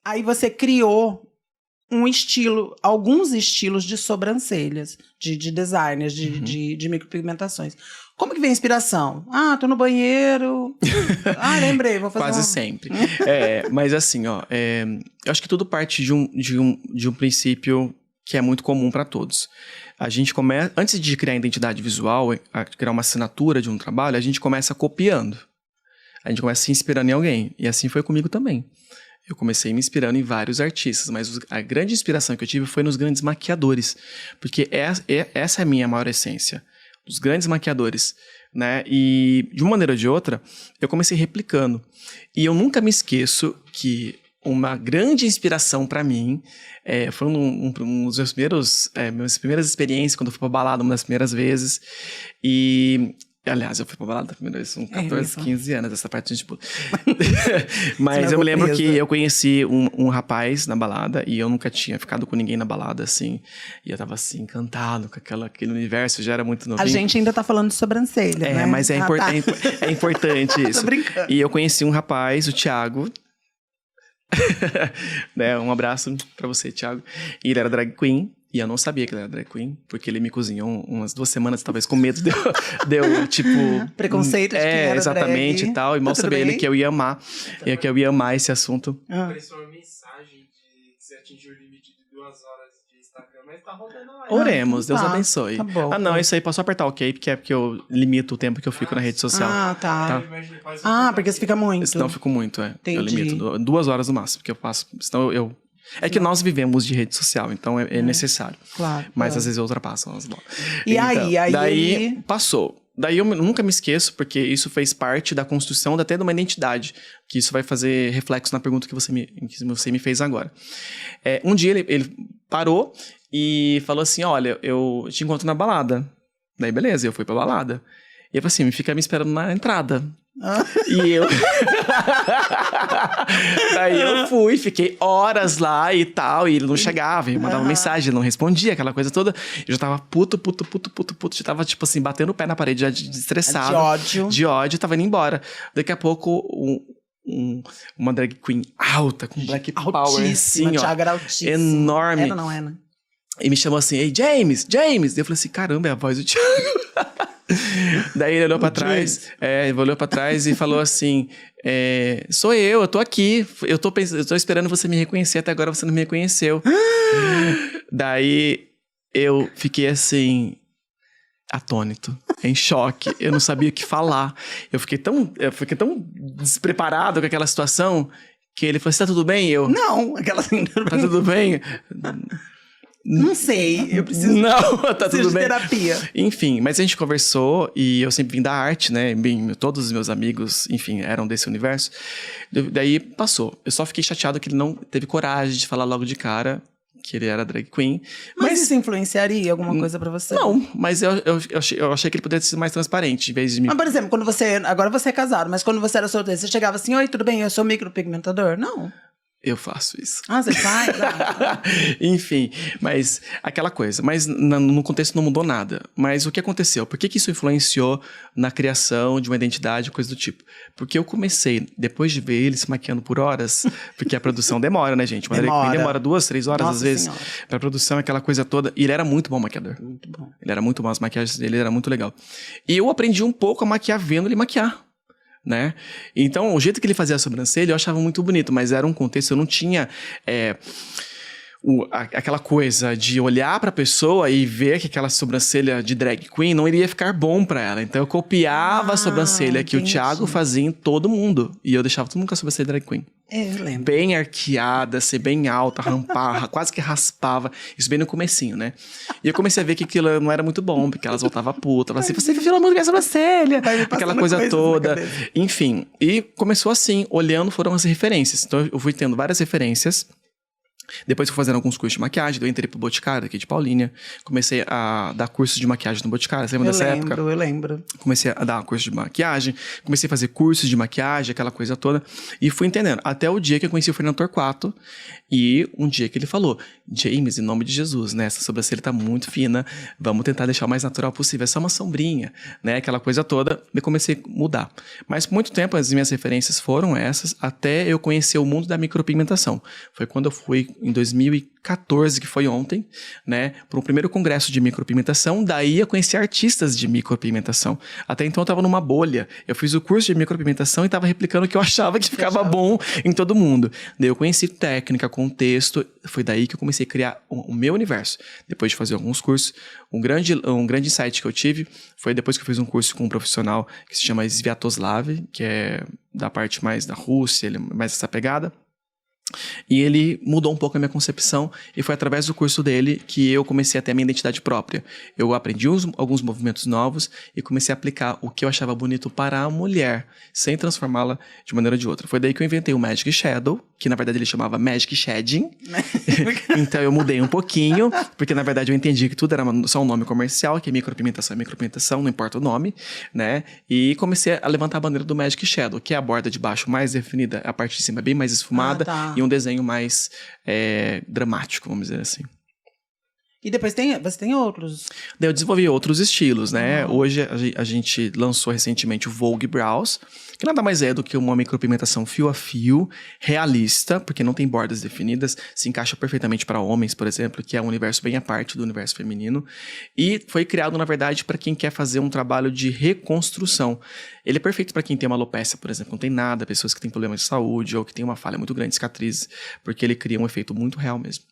Aí você criou um estilo, alguns estilos de sobrancelhas, de designers, de micropigmentações. Como que vem a inspiração? Ah, tô no banheiro. Lembrei, vou fazer Quase sempre. Mas assim, ó, eu acho que tudo parte de um princípio que é muito comum para todos. A gente começa, antes de criar a identidade visual, criar uma assinatura de um trabalho, a gente começa copiando. A gente começa se inspirando em alguém. E assim foi comigo também. Eu comecei me inspirando em vários artistas, mas a grande inspiração que eu tive foi nos grandes maquiadores. Porque essa é a minha maior essência. Os grandes maquiadores, né? E, de uma maneira ou de outra, eu comecei replicando. E eu nunca me esqueço que uma grande inspiração pra mim foi um dos meus minhas primeiras experiências, quando eu fui pra balada, uma das primeiras vezes. E... Aliás, eu fui pra balada da primeira vez, com 14, 15 anos, essa parte a gente pula. Mas eu me lembro que eu conheci um rapaz na balada, e eu nunca tinha ficado com ninguém na balada, assim. E eu tava, assim, encantado com aquele universo, já era muito novinho. A gente ainda tá falando de sobrancelha, né? Mas é importante isso. Tô brincando. E eu conheci um rapaz, o Thiago. Né, um abraço pra você, Thiago. E ele era drag queen. E eu não sabia que ele era drag queen, porque ele me cozinhou umas 2 semanas, talvez com medo deu tipo... Preconceito de quem era exatamente, drag. e tal. E mal sabia ele que eu ia amar. E que eu ia amar esse assunto. Apareceu uma mensagem de que você atingiu o limite de 2 horas de Instagram, mas tá rodando lá. Oremos, Deus abençoe. Tá bom. Não, isso aí, posso apertar OK, porque é porque eu limito o tempo que eu fico na rede social. Tá. Porque você fica muito. Senão eu fico muito, Entendi. Eu limito 2 horas no máximo, porque eu passo... Senão eu... É que nós vivemos de rede social, então é necessário. Claro. Mas às vezes ultrapassam as bolas. E então, aí daí passou. Daí eu nunca me esqueço, porque isso fez parte da construção até de uma identidade. Que isso vai fazer reflexo na pergunta que você me fez agora. Um dia ele parou e falou assim, olha, eu te encontro na balada. Daí beleza, eu fui pra balada. E ele falou assim, fica me esperando na entrada. E eu... Daí eu fui, fiquei horas lá e tal, e ele não chegava, e mandava mensagem, ele não respondia, aquela coisa toda. Eu já tava puto, já tava, tipo assim, batendo o pé na parede, já estressado. De ódio, tava indo embora. Daqui a pouco, uma drag queen alta, com black power, assim, Thiago era altíssima. Enorme. Não é, E me chamou assim, ei, James! E eu falei assim, caramba, é a voz do Thiago. Daí ele olhou pra trás, olhou pra trás e falou assim, sou eu tô aqui, eu tô esperando você me reconhecer, até agora você não me reconheceu. Daí eu fiquei assim, atônito, em choque, eu não sabia o que falar. Eu fiquei tão despreparado com aquela situação, que ele falou, tá tudo bem? Não, aquela assim... Tá tudo bem? Não sei, eu preciso... Não, tá tudo bem. De terapia. Enfim, mas a gente conversou e eu sempre vim da arte, né? Todos os meus amigos, enfim, eram desse universo. Daí passou. Eu só fiquei chateado que ele não teve coragem de falar logo de cara que ele era drag queen. Mas isso influenciaria alguma coisa pra você? Não, mas eu achei que ele poderia ser mais transparente, em vez de... Mas, por exemplo, agora você é casado, mas quando você era solteiro, você chegava assim, oi, tudo bem, eu sou micropigmentador? Não. Eu faço isso. Você faz? Enfim, mas aquela coisa. Mas no contexto não mudou nada. Mas o que aconteceu? Por que isso influenciou na criação de uma identidade, coisa do tipo? Porque eu comecei, depois de ver ele se maquiando por horas, porque a produção demora, né, gente? Demora 2, 3 horas, às vezes. Pra produção, aquela coisa toda. E ele era muito bom maquiador. Muito bom. Ele era muito bom, as maquiagens dele eram muito legal. E eu aprendi um pouco a maquiar vendo ele maquiar. Né? Então, o jeito que ele fazia a sobrancelha eu achava muito bonito, mas era um contexto, eu não tinha aquela coisa de olhar pra pessoa e ver que aquela sobrancelha de drag queen não iria ficar bom pra ela. Então eu copiava a sobrancelha que o Thiago fazia em todo mundo, e eu deixava todo mundo com a sobrancelha de drag queen. Eu lembro. Bem arqueada, ser bem alta, rampar, quase que raspava. Isso bem no comecinho, né? E eu comecei a ver que aquilo não era muito bom, porque elas voltavam puta. Falavam assim, você virou muito minha sobrancelha. Aquela coisa toda. Enfim, e começou assim, olhando foram as referências. Então eu fui tendo várias referências. Depois fui fazendo alguns cursos de maquiagem, eu entrei pro Boticário, aqui de Paulínia. Comecei a dar cursos de maquiagem no Boticário, você lembra dessa época? Eu lembro. Comecei a dar curso de maquiagem, comecei a fazer cursos de maquiagem, aquela coisa toda. E fui entendendo. Até o dia que eu conheci o Fernando Torquato. E um dia que ele falou, James, em nome de Jesus, né? Essa sobrancelha tá muito fina, vamos tentar deixar o mais natural possível. É só uma sombrinha, né? Aquela coisa toda. E comecei a mudar. Mas por muito tempo as minhas referências foram essas, até eu conhecer o mundo da micropigmentação. Foi quando eu fui em 2014, que foi ontem, né, para um primeiro congresso de micropigmentação. Daí eu conheci artistas de micropigmentação. Até então eu estava numa bolha. Eu fiz o curso de micropigmentação e estava replicando o que eu achava que ficava bom em todo mundo. Daí eu conheci técnica, contexto. Foi daí que eu comecei a criar o meu universo. Depois de fazer alguns cursos, um grande insight que eu tive foi depois que eu fiz um curso com um profissional que se chama Sviatoslav, que é da parte mais da Rússia, ele é mais essa pegada. E ele mudou um pouco a minha concepção e foi através do curso dele que eu comecei a ter a minha identidade própria. Eu aprendi alguns movimentos novos e comecei a aplicar o que eu achava bonito para a mulher, sem transformá-la de maneira ou de outra. Foi daí que eu inventei o Magic Shadow, que na verdade ele chamava Magic Shedding. Então eu mudei um pouquinho, porque na verdade eu entendi que tudo era só um nome comercial, que é micropigmentação, não importa o nome, né? E comecei a levantar a bandeira do Magic Shadow, que é a borda de baixo mais definida, a parte de cima bem mais esfumada, e um desenho mais dramático, vamos dizer assim. E depois você tem outros? Daí eu desenvolvi outros estilos, né? Hoje a gente lançou recentemente o Vogue Brows, que nada mais é do que uma micropigmentação fio a fio, realista, porque não tem bordas definidas, se encaixa perfeitamente para homens, por exemplo, que é um universo bem à parte do universo feminino. E foi criado, na verdade, para quem quer fazer um trabalho de reconstrução. Ele é perfeito para quem tem uma alopecia, por exemplo, não tem nada, pessoas que têm problemas de saúde ou que têm uma falha muito grande de cicatriz, porque ele cria um efeito muito real mesmo.